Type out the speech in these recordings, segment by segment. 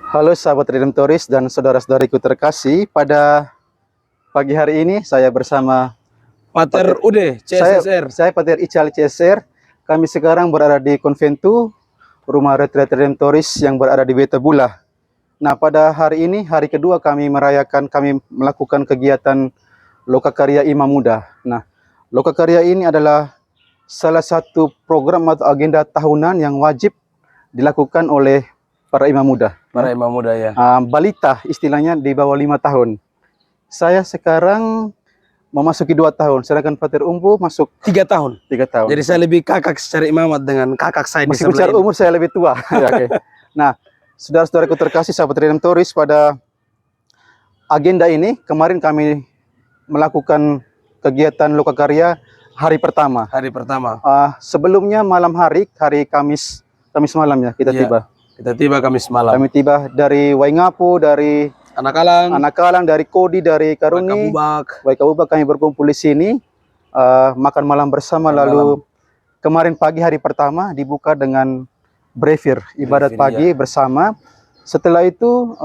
Halo sahabat Redemptoris dan saudara-saudariku terkasih, pada pagi hari ini saya bersama Pater Ude, saya, CSSR. saya Pater Ical CSR. Kami sekarang berada di Konventu, rumah retret Redemptoris yang berada di Wetabula. Nah, pada hari ini, hari kedua kami melakukan kegiatan Lokakarya Imam Muda. Nah, Lokakarya ini adalah salah satu program atau agenda tahunan yang wajib dilakukan oleh para imam muda. Para imam muda ya. Balita istilahnya di bawah 5 tahun. Saya sekarang memasuki 2 tahun, sedangkan Pater Umbu masuk 3 tahun. 3 tahun. Jadi saya lebih kakak secara imamat dengan kakak saya di Meskipun sebelah secara ini. umur saya lebih tua. Ya, okay. Nah, saudara-saudaraku terkasih sahabat Redemptoris, pada agenda ini kemarin kami melakukan kegiatan Lokakarya hari pertama. Hari pertama. Sebelumnya malam hari Kamis malam ya kita tiba. Kita tiba Kamis malam. Kami tiba dari Waingapu, dari Anak-Alang, dari Kodi, dari Karuni, Waikabubak. Kami berkumpul di sini, makan malam bersama. Lalu kemarin pagi hari pertama dibuka dengan brevir, ibadat pagi bersama. Setelah itu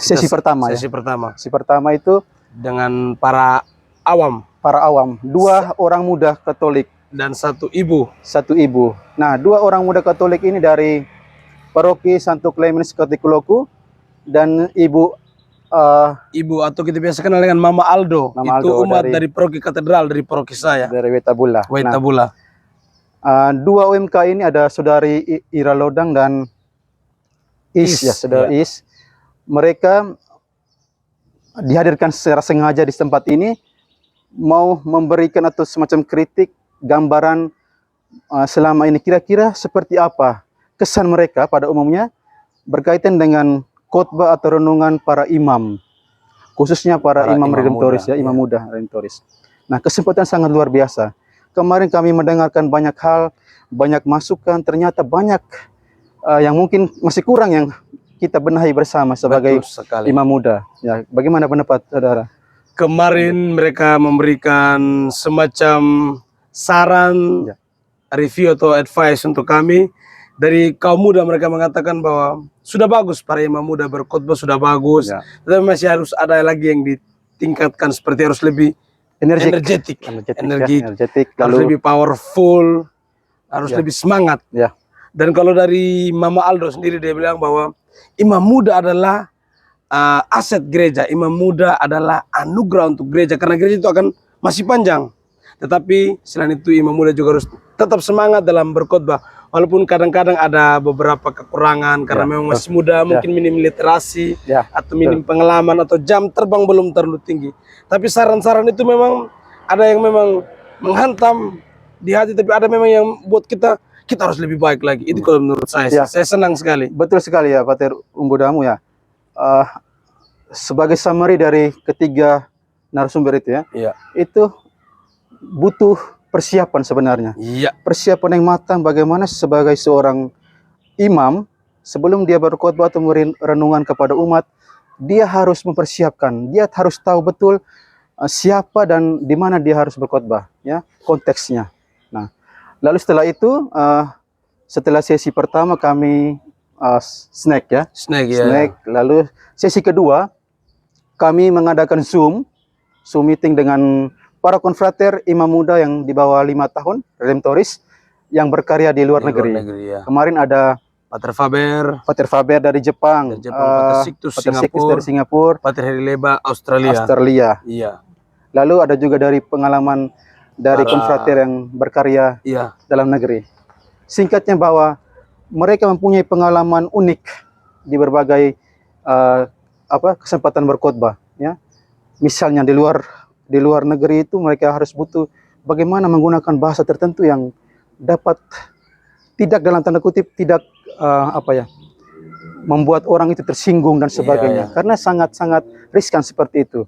sesi pertama. Sesi pertama itu dengan para awam. 2 orang muda Katolik dan 1 ibu. Nah, 2 orang muda Katolik ini dari Paroki Santo Clemens Katikuloko dan ibu atau kita biasa kenal dengan Mama Aldo. Itu umat dari Paroki Katedral, dari paroki saya. Dari Wetabula. Nah, 2 OMK ini ada saudari Ira Lodang dan Is ya, saudara Is. Mereka dihadirkan secara sengaja di tempat ini mau memberikan atau semacam kritik, gambaran selama ini kira-kira seperti apa kesan mereka pada umumnya berkaitan dengan khotbah atau renungan para imam, khususnya para imam Redemptoris ya, imam muda Redemptoris. Nah, kesempatan sangat luar biasa. Kemarin kami mendengarkan banyak hal, banyak masukan, ternyata banyak yang mungkin masih kurang yang kita benahi bersama sebagai imam muda. Ya, bagaimana pendapat saudara? Kemarin mereka memberikan semacam saran, review atau advice untuk kami. Dari kaum muda mereka mengatakan bahwa sudah bagus para imam muda berkhotbah, sudah bagus. Tapi masih harus ada lagi yang ditingkatkan, seperti harus lebih energetik, harus lebih powerful, harus lebih semangat. Dan kalau dari Mama Aldo sendiri dia bilang bahwa imam muda adalah aset gereja, imam muda adalah anugerah untuk gereja, karena gereja itu akan masih panjang. Tetapi selain itu imam muda juga harus tetap semangat dalam berkhotbah, walaupun kadang-kadang ada beberapa kekurangan karena memang masih muda, mungkin minim literasi atau minim pengalaman atau jam terbang belum terlalu tinggi. Tapi saran-saran itu memang ada yang memang menghantam di hati, tapi ada memang yang buat kita harus lebih baik lagi. Itu kalau menurut saya, saya senang sekali. Betul sekali ya Pater Umbudamu ya. Sebagai summary dari ketiga narasumber itu ya, itu butuh persiapan sebenarnya. Persiapan yang matang bagaimana sebagai seorang imam sebelum dia berkhotbah atau renungan kepada umat, dia harus mempersiapkan, dia harus tahu betul siapa dan di mana dia harus berkhotbah, ya, konteksnya. Nah, lalu setelah itu setelah sesi pertama kami snack. Lalu sesi kedua kami mengadakan Zoom meeting dengan para konfrater imam muda yang di bawah 5 tahun Redemptoris yang berkarya di luar negeri. Kemarin ada Pater Faber dari Jepang, Pater Siktus dari Singapura, Pater Herileba Australia. Lalu ada juga dari pengalaman dari konfrater yang berkarya dalam negeri. Singkatnya bahwa mereka mempunyai pengalaman unik di berbagai kesempatan berkhotbah, ya. Misalnya di luar negeri itu mereka harus butuh bagaimana menggunakan bahasa tertentu yang dapat tidak dalam tanda kutip tidak membuat orang itu tersinggung dan sebagainya, karena sangat-sangat riskan seperti itu.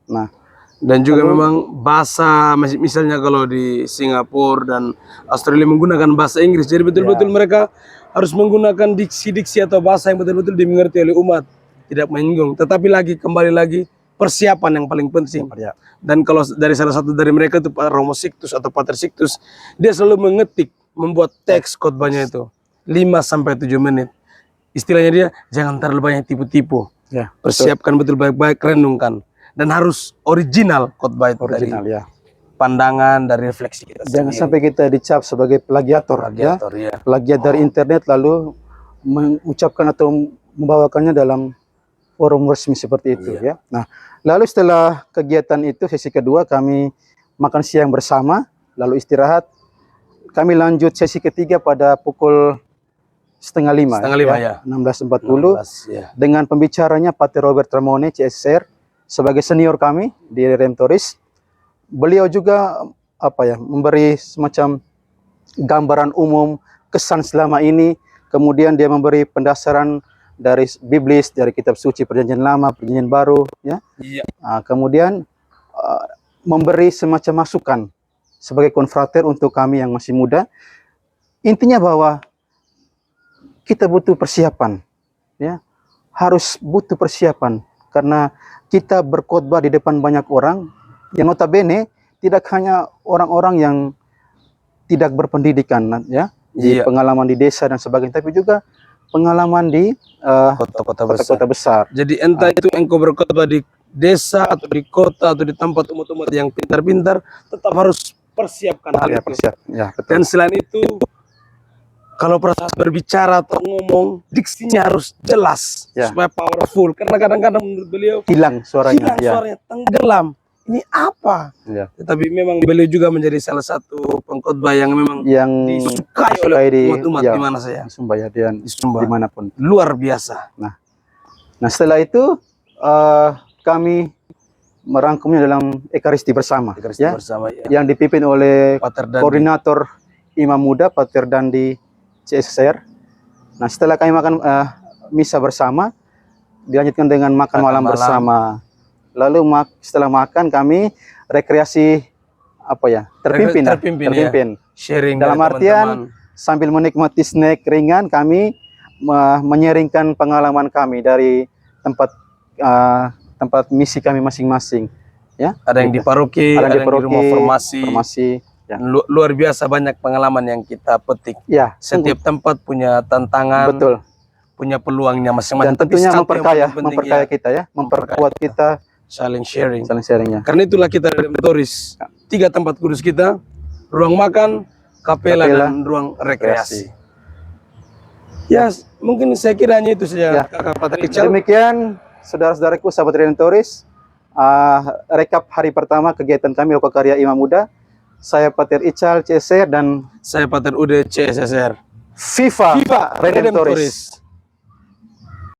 Nah, dan juga memang bahasa, misalnya kalau di Singapura dan Australia menggunakan bahasa Inggris, jadi betul-betul mereka harus menggunakan diksi-diksi atau bahasa yang betul-betul dimengerti oleh umat, tidak menyinggung. Tetapi kembali lagi persiapan yang paling penting. Dan kalau dari salah satu dari mereka itu Pak Romo Siktus atau Pater Siktus, dia selalu membuat teks khotbahnya itu 5-7 menit. istilahnya dia jangan terlalu banyak tipu-tipu. Ya, Persiapkan betul baik-baik, renungkan. Dan harus original khotbah itu original dari ya. pandangan, dari refleksi kita Jangan sendiri. sampai kita dicap sebagai plagiator, ya. Plagiator, ya. Plagiat dari internet lalu mengucapkan atau membawakannya dalam forum resmi seperti itu, ya. Nah, lalu setelah kegiatan itu sesi kedua kami makan siang bersama, lalu istirahat. Kami lanjut sesi ketiga pada pukul 4:30, 4:30 ya. 16.40 ya. dengan pembicaranya Pater Robert Tramone, CSR, sebagai senior kami di Redemptoris. Beliau juga memberi semacam gambaran umum kesan selama ini, kemudian dia memberi pendasaran dari biblis, dari kitab suci Perjanjian Lama, Perjanjian Baru, ya. Iya. Kemudian memberi semacam masukan sebagai konfrater untuk kami yang masih muda. Intinya bahwa kita butuh persiapan, ya. Harus butuh persiapan karena kita berkhotbah di depan banyak orang yang notabene tidak hanya orang-orang yang tidak berpendidikan, ya, di pengalaman di desa dan sebagainya, tapi juga pengalaman di kota-kota besar. Jadi entah itu engkau berkhotbah di desa atau di kota atau di tempat umum-umum yang pintar-pintar, tetap harus persiapkan hal itu. Ya, betul. Dan selain itu, kalau proses berbicara atau ngomong, diksinya harus jelas, ya, supaya powerful. Karena kadang-kadang menurut beliau hilang suaranya, tenggelam. Ini apa? Ya. Tetapi memang beliau juga menjadi salah satu pengkhotbah yang memang disukai oleh umat-umat di mana saya. Di Sumba, ya, dan dimanapun. Luar biasa. Nah setelah itu kami merangkumnya dalam Ekaristi bersama, yang dipimpin oleh koordinator Imam Muda Pater Dandi CSR. Nah, setelah kami makan misa bersama, dilanjutkan dengan makan malam bersama. Lalu setelah makan kami rekreasi terpimpin. Ya. Sharing dalam artian sambil menikmati snack ringan, kami menyeringkan pengalaman kami dari tempat misi kami masing-masing, ya. Ada yang di paroki, ada yang di rumah formasi. Ya. Luar biasa banyak pengalaman yang kita petik. Ya, setiap tempat punya tantangan, betul, punya peluangnya masing-masing. Dan tentunya memperkaya kita, ya, memperkuat kita, saling sharing. Ya. Karena itulah kita Redemptoris, 3 tempat kudus kita: ruang makan, kapela dan ruang rekreasi. Ya, mungkin saya kira hanya itu saja, Kakak Pater Ical. Demikian, saudara-saudaraku, sahabat Redemptoris, rekap hari pertama kegiatan kami Lokakarya Imam Muda. Saya Pater Ical, CSR, dan saya Pater Ude, CSSR. Viva Redemptoris.